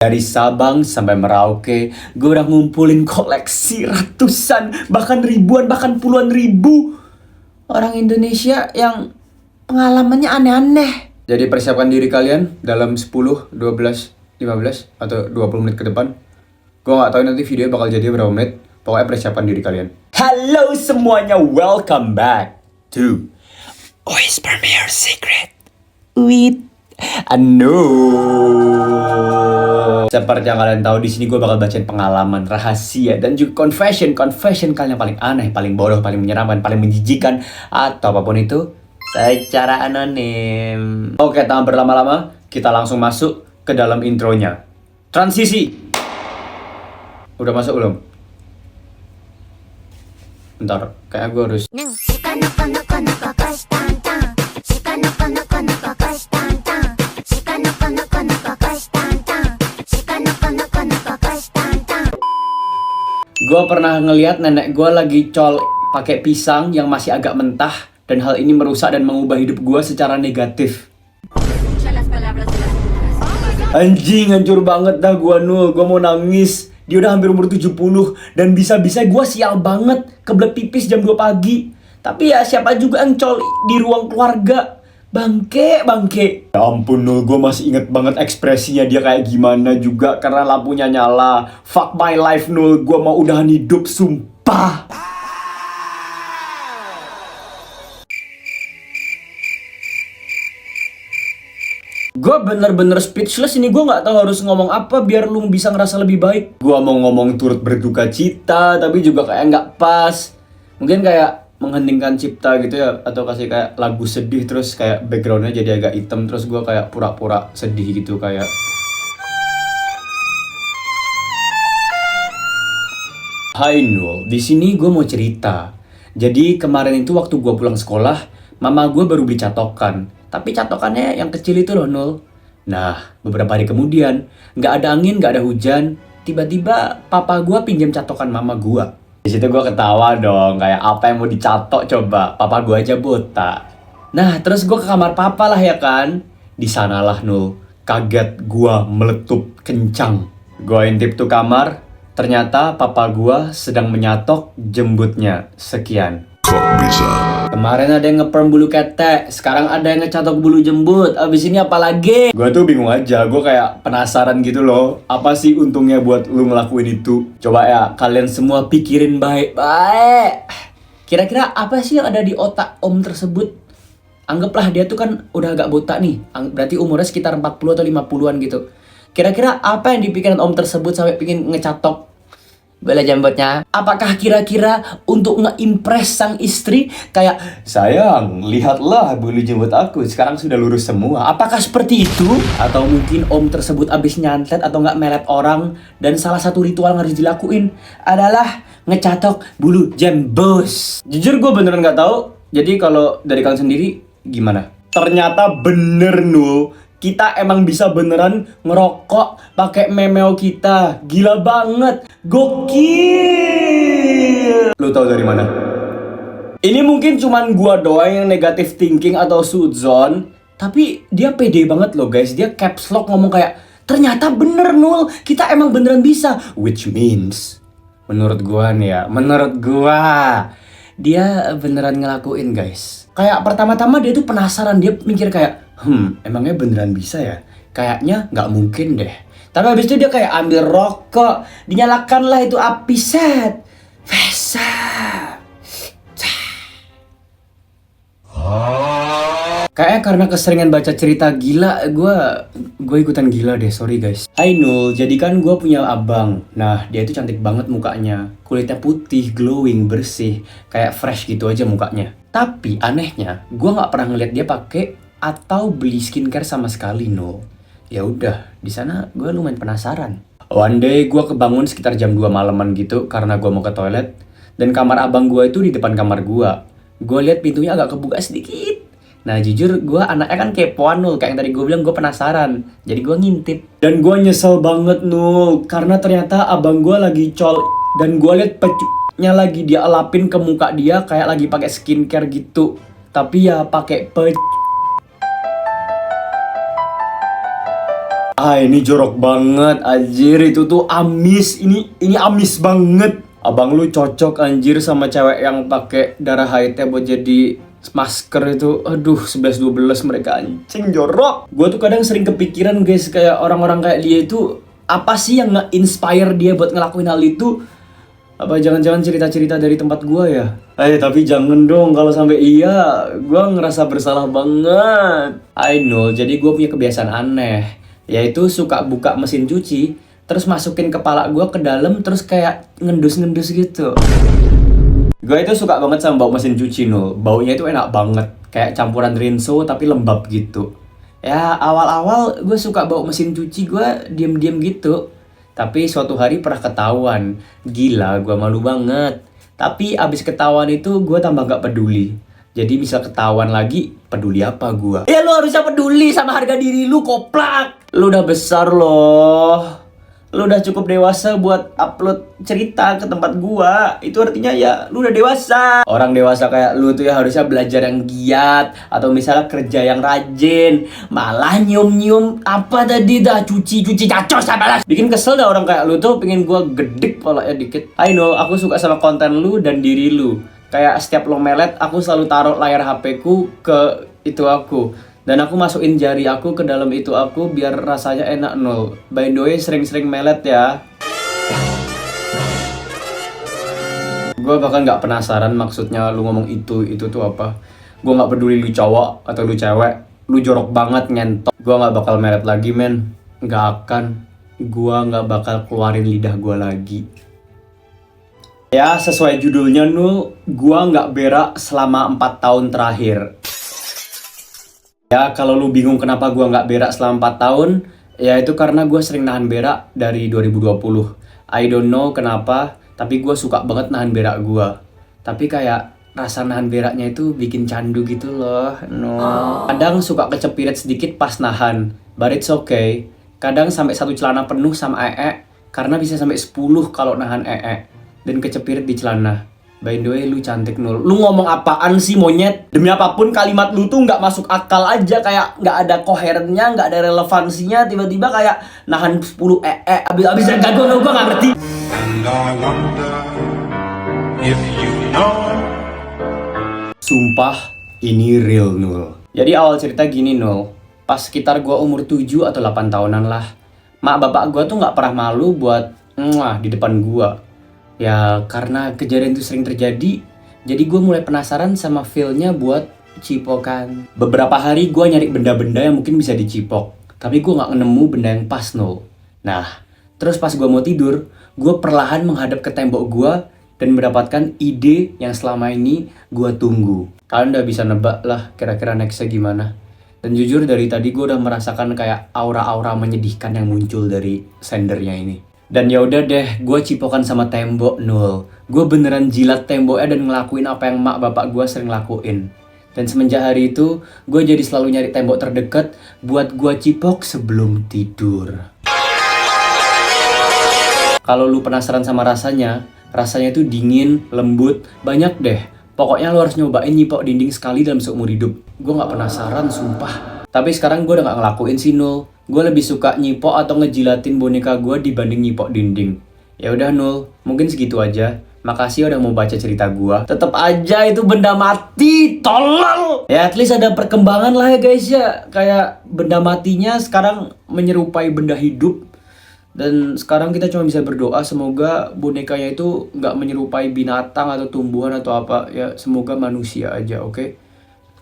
Dari Sabang sampai Merauke, gue udah ngumpulin koleksi ratusan, bahkan ribuan, bahkan puluhan ribu orang Indonesia yang pengalamannya aneh-aneh. Jadi persiapkan diri kalian dalam 10, 12, 15, atau 20 menit ke depan. Gue gak tahu nanti videonya bakal jadi berapa menit. Pokoknya persiapkan diri kalian. Halo semuanya, welcome back to Whisper Me Your Secret with Anu. Seperti yang kalian tahu, di sini gue bakal bacain pengalaman, rahasia, dan juga confession kalian yang paling aneh, paling bodoh, paling menyeramkan, paling menjijikan, atau apapun itu secara anonim. Oke, tanpa berlama-lama, kita langsung masuk ke dalam intronya. Transisi. Udah masuk belum? Bentar, kayaknya gue harus... Gue pernah ngeliat nenek gue lagi col pakai pisang yang masih agak mentah, dan hal ini merusak dan mengubah hidup gue secara negatif. Anjing, hancur banget dah gue Nul, gue mau nangis. Dia udah hampir umur 70 dan bisa-bisa gue sial banget kebelet pipis jam 2 pagi. Tapi ya siapa juga yang col di ruang keluarga. Bangke. Ya ampun Nul, gue masih inget banget ekspresinya dia kayak gimana juga karena lampunya nyala. Fuck my life Nul, gue mau udahan hidup, sumpah. Gue bener-bener speechless ini, gue gak tahu harus ngomong apa biar lu bisa ngerasa lebih baik. Gue mau ngomong turut berduka cita, tapi juga kayak gak pas. Mungkin kayak mengheningkan cipta gitu ya, atau kasih kayak lagu sedih terus kayak backgroundnya jadi agak hitam, terus gue kayak pura-pura sedih gitu kayak. Hai Nul, di sini gue mau cerita. Jadi kemarin itu waktu gue pulang sekolah, mama gue baru beli catokan. Tapi catokannya yang kecil itu loh Nul. Nah, beberapa hari kemudian, nggak ada angin, nggak ada hujan, tiba-tiba papa gue pinjam catokan mama gue. Di situ gue ketawa dong, kayak apa yang mau dicatok coba, papa gue aja botak. Nah, terus gue ke kamar papa lah ya kan. Di sanalah Nul, kaget gue meletup kencang. Gue intip tuh kamar, ternyata papa gue sedang menyatok jembutnya. Sekian. Kok bisa? Kemarin ada yang ngeperm bulu ketek, sekarang ada yang ngecatok bulu jembut. Abis ini apa lagi? Gue tuh bingung aja, gue kayak penasaran gitu loh. Apa sih untungnya buat lu ngelakuin itu? Coba ya, kalian semua pikirin baik-baik. Kira-kira apa sih yang ada di otak om tersebut? Anggaplah dia tuh kan udah agak botak nih. Berarti umurnya sekitar 40 atau 50-an gitu. Kira-kira apa yang dipikirin om tersebut sampai pengen ngecatok bola jembutnya? Apakah kira-kira untuk nge-impress sang istri kayak, sayang, lihatlah bulu jembut aku sekarang sudah lurus semua. Apakah seperti itu? Atau mungkin om tersebut abis nyantet atau nggak melet orang dan salah satu ritual yang harus dilakuin adalah ngecatok bulu jembus. Jujur gue beneran nggak tahu. Jadi kalau dari kalian sendiri gimana? Ternyata bener Nul. Kita emang bisa beneran ngerokok pakai memeo kita. Gila banget. Gokil. Lu tahu dari mana? Ini mungkin cuman gua doang yang negative thinking atau suudzon, tapi dia pede banget loh guys. Dia caps lock ngomong kayak, ternyata bener Nul, kita emang beneran bisa. Which means, menurut gua nih ya, dia beneran ngelakuin guys. Kayak pertama-tama dia tuh penasaran, dia mikir kayak, emangnya beneran bisa ya? Kayaknya nggak mungkin deh. Tapi habis itu dia kayak ambil rokok, dinyalakanlah itu api, set, Vesa. Kayaknya karena keseringan baca cerita gila, gue ikutan gila deh, sorry guys. Hai Nul, jadi kan gue punya abang. Nah, dia itu cantik banget mukanya. Kulitnya putih, glowing, bersih, kayak fresh gitu aja mukanya. Tapi anehnya, gue nggak pernah ngeliat dia pakai atau beli skincare sama sekali Nul. Ya udah, di sana gue lumayan penasaran. One day gue kebangun sekitar jam 2 malaman gitu karena gue mau ke toilet, dan kamar abang gue itu di depan kamar gue. Gue lihat pintunya agak kebuka sedikit. Nah jujur gue anaknya kan kepoan Nul, kayak yang tadi gue bilang, gue penasaran. Jadi gue ngintip. Dan gue nyesel banget Nul, karena ternyata abang gue lagi col. Dan gue liat pecunya lagi dia elapin ke muka dia kayak lagi pakai skincare gitu. Tapi ya pakai Ini jorok banget anjir, itu tuh amis. Ini amis banget. Abang lu cocok anjir sama cewek yang pakai darah haidnya buat jadi masker itu. Aduh, 11-12 mereka anjing jorok. Gua tuh kadang sering kepikiran guys, kayak orang-orang kayak dia itu apa sih yang nge-inspire dia buat ngelakuin hal itu? Apa jangan-jangan cerita-cerita dari tempat gua ya? Tapi jangan dong, kalau sampai iya, gua ngerasa bersalah banget. I know, jadi gua punya kebiasaan aneh, yaitu suka buka mesin cuci, terus masukin kepala gua ke dalam, terus kayak ngendus-ngendus gitu. Gua itu suka banget sama bau mesin cuci, Nul. Baunya itu enak banget, kayak campuran rinso tapi lembab gitu. Ya, awal-awal gue suka bau mesin cuci, gue diem-diem gitu. Tapi suatu hari pernah ketahuan. Gila, gue malu banget. Tapi abis ketahuan itu gue tambah gak peduli. Jadi misal ketahuan lagi, peduli apa gue? Ya lu harusnya peduli sama harga diri lu, koplak. Lu udah besar loh. Lu udah cukup dewasa buat upload cerita ke tempat gua. Itu artinya ya lu udah dewasa. Orang dewasa kayak lu tuh ya harusnya belajar yang giat, atau misalnya kerja yang rajin. Malah nyium-nyium apa tadi dah, cuci-cuci cacos apalah. Bikin kesel dah orang kayak lu tuh, pengen gua gedik palanya dikit. I know, aku suka sama konten lu dan diri lu. Kayak setiap lo melet, aku selalu taruh layar HP ku ke itu aku. Dan aku masukin jari aku ke dalam itu aku biar rasanya enak, Nul. By the way, sering-sering melet ya. Gue bahkan gak penasaran maksudnya lu ngomong itu tuh apa. Gue gak peduli lu cowok atau lu cewek. Lu jorok banget ngentot. Gue gak bakal melet lagi, men. Gak akan. Gue gak bakal keluarin lidah gue lagi. Ya, sesuai judulnya, Nul. Gue gak berak selama 4 tahun terakhir. Ya, kalau lu bingung kenapa gua nggak berak selama 4 tahun, ya itu karena gua sering nahan berak dari 2020. I don't know kenapa, tapi gua suka banget nahan berak gua. Tapi kayak rasa nahan beraknya itu bikin candu gitu loh. No. Kadang suka kecepirit sedikit pas nahan, but it's okay. Kadang sampai 1 celana penuh sama karena bisa sampai 10 kalau nahan dan kecepirit di celana. By the way, lu cantik, Nul. Lu ngomong apaan sih, monyet? Demi apapun kalimat lu tuh nggak masuk akal aja. Kayak nggak ada koherennya, nggak ada relevansinya. Tiba-tiba kayak nahan 10 abis gaduh, lu gua nggak ngerti. And I wonder if you know. Sumpah, ini real, Nul. Jadi awal cerita gini, Nul. Pas sekitar gua umur 7 atau 8 tahunan lah. Mak bapak gua tuh nggak pernah malu buat di depan gua. Ya karena kejadian itu sering terjadi, jadi gue mulai penasaran sama feel-nya buat cipokan. Beberapa hari gue nyari benda-benda yang mungkin bisa dicipok, tapi gue gak nemu benda yang pas, Nul. Nah, terus pas gue mau tidur, gue perlahan menghadap ke tembok gue dan mendapatkan ide yang selama ini gue tunggu. Kalian udah bisa nebak lah kira-kira nextnya gimana. Dan jujur dari tadi gue udah merasakan kayak aura-aura menyedihkan yang muncul dari sendernya ini. Dan ya udah deh, gue cipokan sama tembok, Nul. Gue beneran jilat temboknya dan ngelakuin apa yang mak bapak gue sering lakuin. Dan semenjak hari itu, gue jadi selalu nyari tembok terdekat buat gue cipok sebelum tidur. Kalau lu penasaran sama rasanya itu dingin, lembut, banyak deh. Pokoknya lu harus nyobain nyipok dinding sekali dalam seumur hidup. Gue gak penasaran, sumpah. Tapi sekarang gue udah gak ngelakuin sih, Nul. Gue lebih suka nyipok atau ngejilatin boneka gue dibanding nyipok dinding. Ya udah, Nul, mungkin segitu aja. Makasih udah mau baca cerita gue. Tetep aja itu benda mati, tolol. Ya at least ada perkembangan lah ya guys ya. Kayak benda matinya sekarang menyerupai benda hidup. Dan sekarang kita cuma bisa berdoa semoga bonekanya itu nggak menyerupai binatang atau tumbuhan atau apa. Ya semoga manusia aja, oke?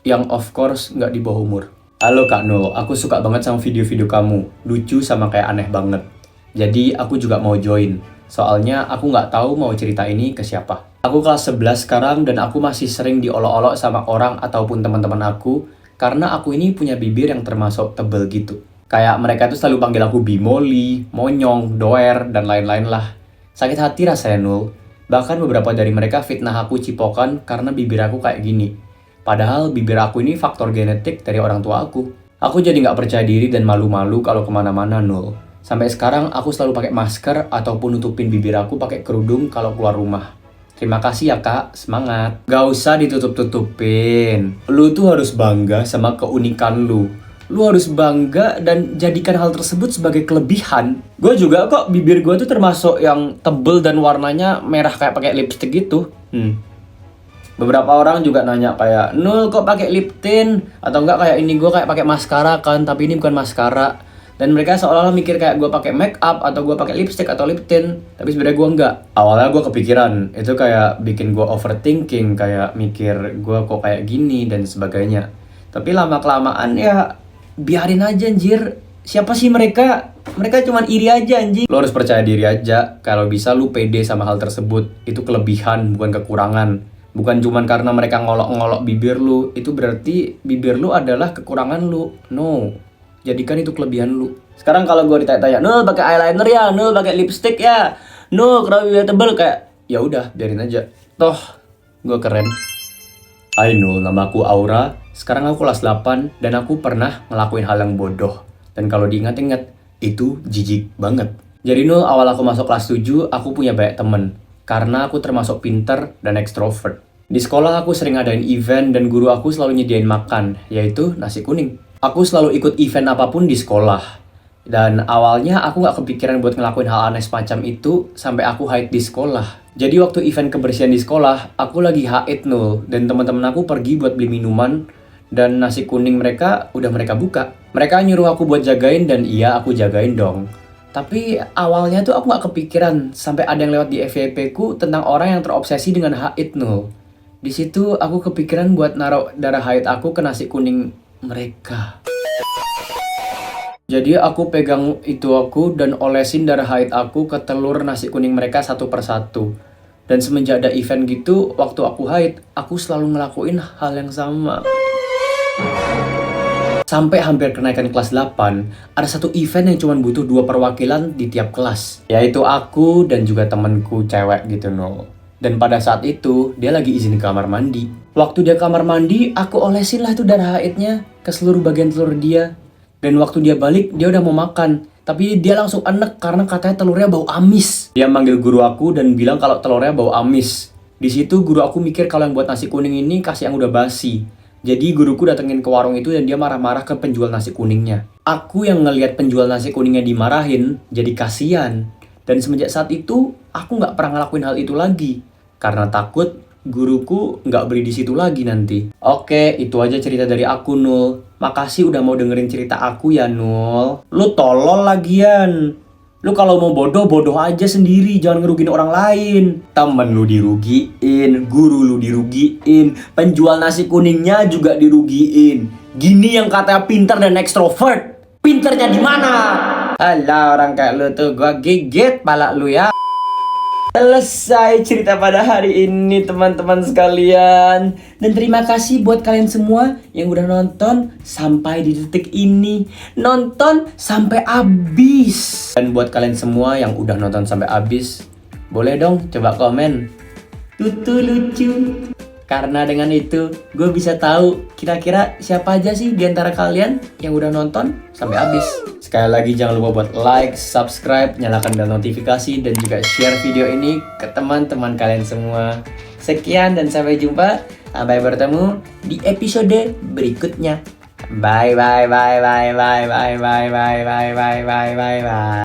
Yang of course nggak di bawah umur. Halo Kak Nul, aku suka banget sama video-video kamu. Lucu sama kayak aneh banget. Jadi aku juga mau join. Soalnya aku nggak tahu mau cerita ini ke siapa. Aku kelas 11 sekarang dan aku masih sering diolok-olok sama orang ataupun teman-teman aku. Karena aku ini punya bibir yang termasuk tebel gitu. Kayak mereka tuh selalu panggil aku bimoli, monyong, doer, dan lain-lain lah. Sakit hati rasanya, Nul. Bahkan beberapa dari mereka fitnah aku cipokan karena bibir aku kayak gini. Padahal bibir aku ini faktor genetik dari orang tua aku. Aku jadi nggak percaya diri dan malu-malu kalau kemana-mana, Nul. Sampai sekarang aku selalu pakai masker ataupun nutupin bibir aku pakai kerudung kalau keluar rumah. Terima kasih ya Kak, semangat. Gak usah ditutup-tutupin. Lu tuh harus bangga sama keunikan lu. lu harus bangga dan jadikan hal tersebut sebagai kelebihan. Gue juga kok bibir gue tuh termasuk yang tebel dan warnanya merah kayak pakai lipstick gitu. Beberapa orang juga nanya kayak, Nul kok pakai lip tint? Atau enggak kayak ini gue kayak pakai maskara kan, tapi ini bukan maskara. Dan mereka seolah-olah mikir kayak gue pakai make up atau gue pakai lipstick atau lip tint, tapi sebenarnya gue enggak. Awalnya gue kepikiran, itu kayak bikin gue overthinking, kayak mikir gue kok kayak gini dan sebagainya. Tapi lama-kelamaan ya biarin aja anjir. Siapa sih mereka? Mereka cuman iri aja anjing. Lo harus percaya diri aja. Kalau bisa lu pede sama hal tersebut. Itu kelebihan bukan kekurangan. Bukan cuman karena mereka ngolok-ngolok bibir lu. Itu berarti bibir lu adalah kekurangan lu. No. Jadikan itu kelebihan lu. Sekarang kalau gue ditanya-tanya, Nul pakai eyeliner ya, Nul pakai lipstick ya, Nul kenapa bibir tebel, kayak ya udah biarin aja. Toh gue keren. Hai Nul, nama aku Aura. Sekarang aku kelas 8 dan aku pernah ngelakuin hal yang bodoh. Dan kalau diingat-ingat, itu jijik banget. Jadi Nul, awal aku masuk kelas 7, aku punya banyak temen. Karena aku termasuk pinter dan ekstrovert. Di sekolah aku sering ngadain event dan guru aku selalu nyediain makan, yaitu nasi kuning. Aku selalu ikut event apapun di sekolah. Dan awalnya aku gak kepikiran buat ngelakuin hal aneh semacam itu sampai aku haid di sekolah. Jadi waktu event kebersihan di sekolah, aku lagi haid Nul. Dan teman-teman aku pergi buat beli minuman. Dan nasi kuning mereka udah mereka buka. Mereka nyuruh aku buat jagain dan iya aku jagain dong. Tapi awalnya tuh aku gak kepikiran sampai ada yang lewat di FYP ku tentang orang yang terobsesi dengan haid Nul. Di situ aku kepikiran buat naruh darah haid aku ke nasi kuning mereka. Jadi aku pegang itu aku dan olesin darah haid aku ke telur nasi kuning mereka satu persatu. Dan semenjak ada event gitu, waktu aku haid, aku selalu ngelakuin hal yang sama. Sampai hampir kenaikan kelas 8, ada satu event yang cuma butuh 2 perwakilan di tiap kelas. Yaitu aku dan juga temenku cewek gitu no. Dan pada saat itu, dia lagi izin ke kamar mandi. Waktu dia kamar mandi, aku olesin lah tuh darah haidnya ke seluruh bagian telur dia. Dan waktu dia balik, dia udah mau makan. Tapi dia langsung enek karena katanya telurnya bau amis. Dia manggil guru aku dan bilang kalau telurnya bau amis. Di situ guru aku mikir kalau yang buat nasi kuning ini kasih yang udah basi. Jadi guruku datengin ke warung itu dan dia marah-marah ke penjual nasi kuningnya. Aku yang ngelihat penjual nasi kuningnya dimarahin, jadi kasihan. Dan semenjak saat itu, aku nggak pernah ngelakuin hal itu lagi. Karena takut guruku nggak beli di situ lagi nanti. Oke, itu aja cerita dari aku Nul. Makasih udah mau dengerin cerita aku ya Nul. Lu tolol lagian. Lu kalau mau bodoh aja sendiri, jangan ngerugiin orang lain. Temen lu dirugiin, guru lu dirugiin, penjual nasi kuningnya juga dirugiin. Gini yang katanya pinter dan ekstrovert. Pinternya di mana? Alah, orang kayak lu tuh gua gigit pala lu ya. Selesai cerita pada hari ini teman-teman sekalian. Dan terima kasih buat kalian semua yang udah nonton sampai di detik ini. Nonton sampai habis. Dan buat kalian semua yang udah nonton sampai habis, boleh dong coba komen Tutu lucu. Karena dengan itu gue bisa tahu kira-kira siapa aja sih di antara kalian yang udah nonton sampai habis. Sekali lagi jangan lupa buat like, subscribe, nyalakan bel notifikasi, dan juga share video ini ke teman-teman kalian semua. Sekian dan sampai jumpa. Sampai bertemu di episode berikutnya. Bye bye bye bye bye bye bye bye bye bye bye bye bye.